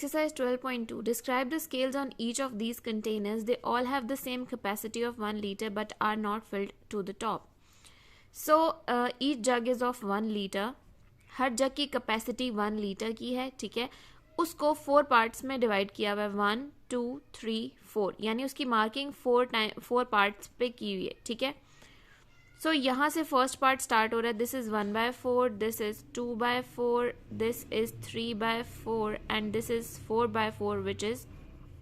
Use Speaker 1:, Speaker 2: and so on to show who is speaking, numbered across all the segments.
Speaker 1: Exercise 12.2. Describe the scales on each of these containers. They all have the same capacity of 1 liter but are not filled to the top. So each jug is of 1 liter. हर जग की capacity 1 litre की है, ठीक है. उसको 4 parts में divide किया हुआ है, 1 2 3 4, यानी उसकी मार्किंग 4 पार्ट्स पे की हुई है, ठीक है. सो यहाँ से फर्स्ट पार्ट स्टार्ट हो रहा है. This is 1/4, this is 2/4, this is 3/4 and this is 4/4 which is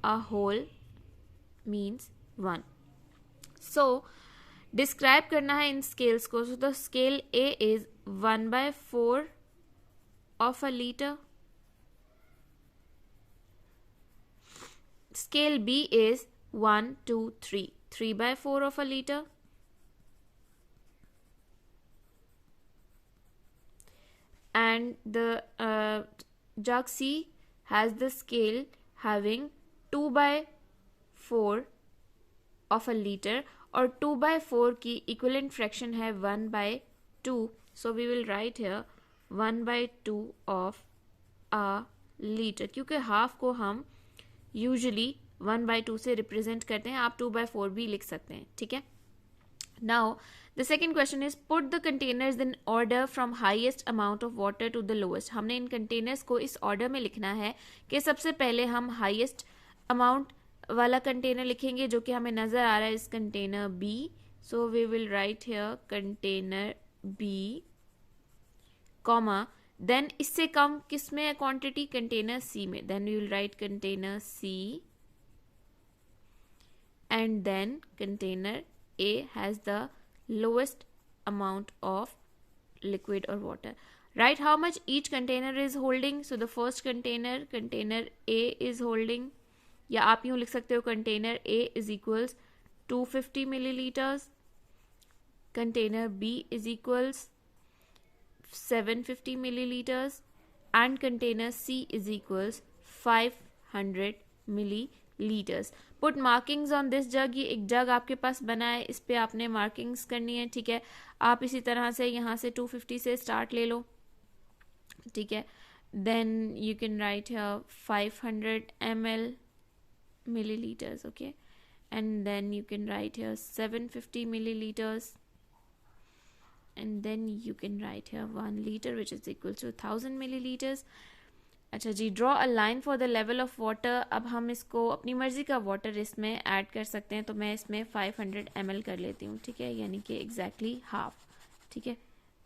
Speaker 1: a whole means 1. So describe करना है इन स्केल्स को. So the scale A is 1/4 of a liter. Scale B is 1 2 3, 3/4 of a liter. And the jug C has the scale having 2/4 of a liter, और 2/4 की equivalent fraction है 1/2. So we will write here 1/2 of a liter, क्योंकि half को हम usually 1/2 से represent करते हैं. आप 2/4 भी लिख सकते हैं, ठीक है. Now the second question is put the containers in order from highest amount of water to the lowest. हमने इन कंटेनर्स को इस ऑर्डर में लिखना है कि सबसे पहले हम हाईएस्ट अमाउंट वाला कंटेनर लिखेंगे जो कि हमें नजर आ रहा है इस container B. So we will write here container B, comma, then इससे कम किस में है क्वांटिटी, कंटेनर सी में. Then we will write container C and then container A has the lowest amount of liquid और water. Write how much each container is holding. So the first container A is holding, या आप यूं लिख सकते हो container A is equals 250 millilitres, container B is equals 750 milliliters, and container C is equals 500 milliliters. Put markings on this jug. ये एक जग आपके पास बना है, इस पे आपने मार्किंग्स करनी है, ठीक है. आप इसी तरह से यहाँ से 250 से स्टार्ट ले लो, ठीक है. Then you can write here 500 ml milliliters, okay, and then you can write here 750 milliliters. And then you can write here 1 liter which is equal to 1000 milliliters. अच्छा जी, draw a line for the level of water. अब हम इसको अपनी मर्जी का water इसमें add कर सकते हैं, तो मैं इसमें 500 ml कर लेती हूँ, ठीक है, यानी कि एग्जैक्टली हाफ, ठीक है.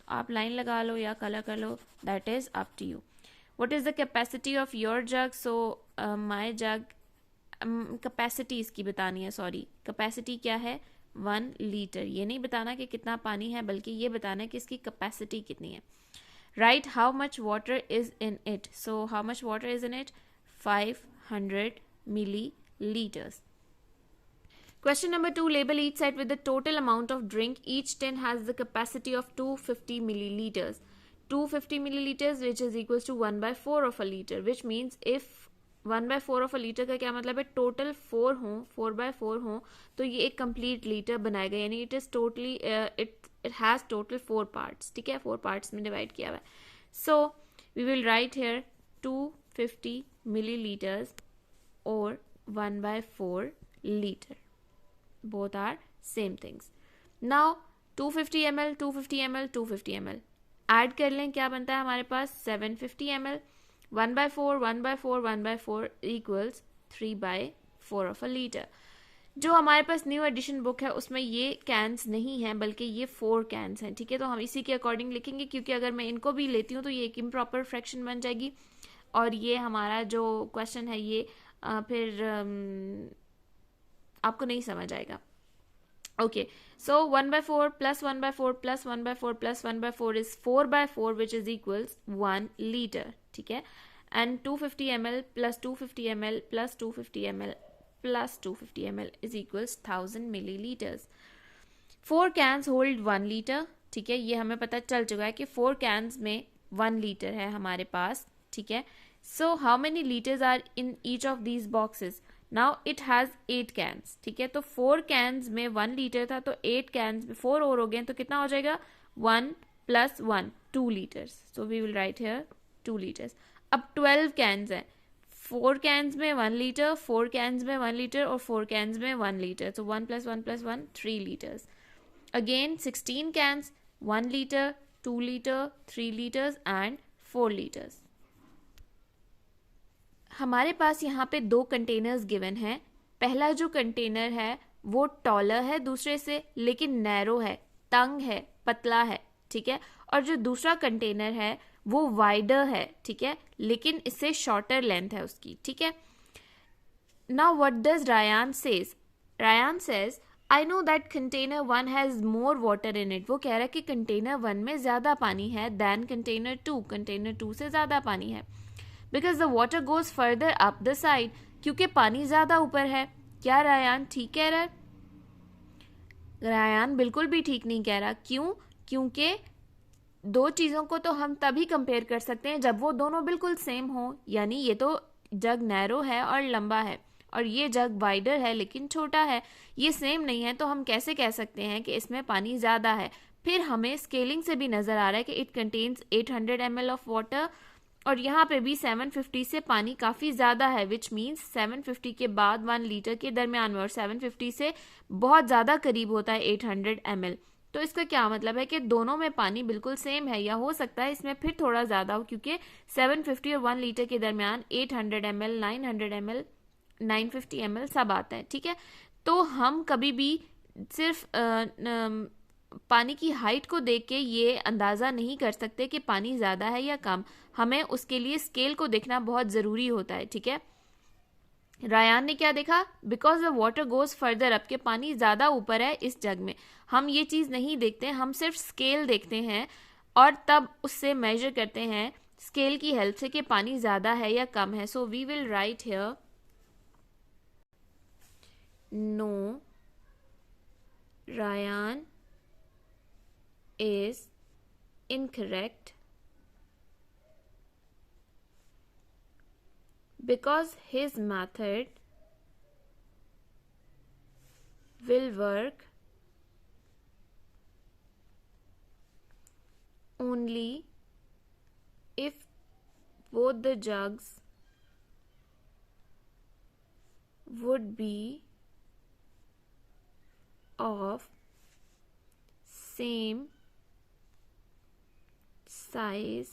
Speaker 1: आप लाइन लगा लो या कलर कर लो, that is up to you. What is the capacity of your jug. So my jug capacity इसकी बतानी है, सॉरी, कैपेसिटी क्या है, 1 लीटर. ये नहीं बताना कि कितना पानी है, बल्कि ये बताना है कि इसकी कैपेसिटी कितनी है. Right how much water is in it. So how much water is in it, 500 milliliters. Question number 2. Label each set with the total amount of drink. Each tin has the capacity of 250 milliliters. 250 milliliters which is equals to 1/4 of a liter, which means if 1/4 of a litre का क्या मतलब है, total 4 हों, 4/4 हों, तो ये एक complete litre बनाएगा, यानी it is totally it has total 4 parts, ठीक है, 4 पार्ट्स में डिवाइड किया हुआ है. So we will write here 250 millilitres और 1/4 litre, both are same things. Now 250 ml 250 ml 250 ml add कर लें, क्या बनता है हमारे पास, 750 ml. 1/4 1/4 1/4 equals 3/4 of a liter. जो हमारे पास न्यू एडिशन बुक है उसमें ये कैंस नहीं है, बल्कि ये 4 कैंस हैं, ठीक है. तो हम इसी के अकॉर्डिंग लिखेंगे, क्योंकि अगर मैं इनको भी लेती हूँ तो ये एक इम्प्रॉपर फ्रैक्शन बन जाएगी, और ये हमारा जो क्वेश्चन है ये फिर आपको नहीं समझ आएगा. Okay, so 1/4 plus 1/4 plus 1/4 plus 1/4 is 4/4 which is equals 1 liter, ठीक है. And 250 ml plus 250 ml plus 250 ml plus 250 ml is equals 1000 milliliters. 4 cans hold 1 liter, ठीक है. ये हमें पता चल चुका है कि 4 cans में 1 liter है हमारे पास, ठीक है. So how many liters are in each of these boxes? Now it has 8 cans, ठीक है. तो 4 कैंस में 1 लीटर था, तो 8 कैंस में 4 और हो गए, तो कितना हो जाएगा, 1 + 1 2 litres. So we will write here 2 litres. अब 12 कैंस हैं, 4 कैंस में 1 लीटर, 4 कैंस में 1 लीटर और 4 कैंस में 1 लीटर, तो 1 + 1 + 1 3 litres. Again 16 cans, 1 liter, 2 liter, 3 liters and 4 liters. हमारे पास यहाँ पे 2 कंटेनर्स गिवन हैं. पहला जो कंटेनर है वो टॉलर है दूसरे से, लेकिन नैरो है, तंग है, पतला है, ठीक है. और जो दूसरा कंटेनर है वो वाइडर है, ठीक है, लेकिन इससे शॉर्टर लेंथ है उसकी, ठीक है. Now what does Rayan says? Rayan says I know that container 1 has more water in it. वो कह रहा है कि कंटेनर 1 में ज़्यादा पानी है दैन कंटेनर 2. कंटेनर 2 से ज़्यादा पानी है. Because the water goes further up the side. क्योंकि पानी ज़्यादा ऊपर है. क्या रायान ठीक कह रहा है? रायान बिल्कुल भी ठीक नहीं कह रहा. क्यों? क्योंकि दो चीज़ों को तो हम तभी कंपेयर कर सकते हैं जब वो दोनों बिल्कुल सेम हो. यानी ये तो जग नैरो है और लंबा है और ये जग वाइडर है लेकिन छोटा है. ये सेम नहीं है तो हम कैसे कह सकते हैं कि इसमें पानी ज़्यादा है? फिर हमें स्केलिंग से भी नज़र आ रहा है कि it contains 800 ml of water और यहाँ पे भी 750 से पानी काफ़ी ज़्यादा है, विच मीन्स 750 के बाद 1 लीटर के दरमियान में, और 750 से बहुत ज़्यादा करीब होता है 800 ml. तो इसका क्या मतलब है कि दोनों में पानी बिल्कुल सेम है, या हो सकता है इसमें फिर थोड़ा ज़्यादा हो क्योंकि 750 और 1 लीटर के दरमियान 800 ml, 900 ml, 950 ml सब आता है, ठीक है. तो हम कभी भी सिर्फ पानी की हाइट को देख के ये अंदाज़ा नहीं कर सकते कि पानी ज़्यादा है या कम. हमें उसके लिए स्केल को देखना बहुत ज़रूरी होता है, ठीक है. रायान ने क्या देखा? Because the water goes further up, के पानी ज़्यादा ऊपर है इस जग में. हम ये चीज़ नहीं देखते, हम सिर्फ स्केल देखते हैं और तब उससे मेजर करते हैं स्केल की हेल्प से कि पानी ज़्यादा है या कम है. So we will write here no, Rayan is incorrect because his method will work only if both the jugs would be of same size.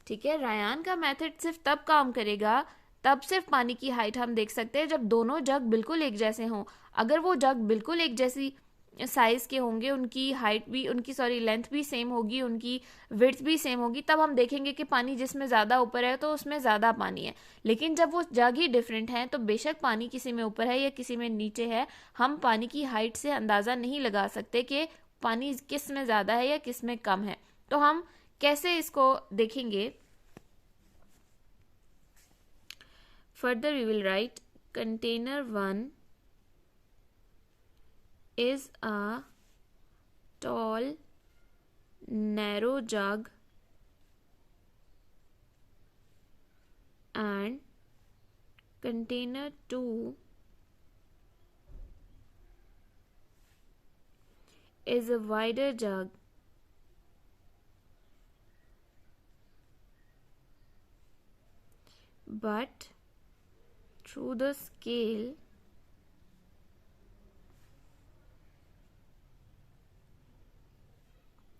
Speaker 1: ठीक है. रायान का मेथड सिर्फ तब काम करेगा, तब सिर्फ पानी की हाइट हम देख सकते हैं जब दोनों जग बिल्कुल एक जैसे हों. अगर वो जग बिल्कुल एक जैसी साइज के होंगे, उनकी हाइट भी, उनकी लेंथ भी सेम होगी, उनकी विड्थ भी सेम होगी, तब हम देखेंगे कि पानी जिसमें ज़्यादा ऊपर है तो उसमें ज़्यादा पानी है. लेकिन जब वो जग ही डिफरेंट हैं तो बेशक पानी किसी में ऊपर है या किसी में नीचे है, हम पानी की हाइट से अंदाज़ा नहीं लगा सकते कि पानी किस में ज़्यादा है या किस में कम है. तो हम कैसे इसको देखेंगे? Further we will write container 1 is a tall, narrow jug and container 2 is a wider jug but through the scale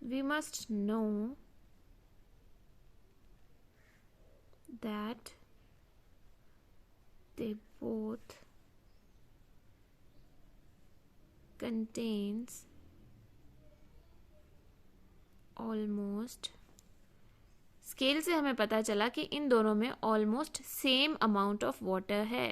Speaker 1: we must know that they both contains almost, scale से हमें पता चला कि इन दोनों में almost same amount of water है.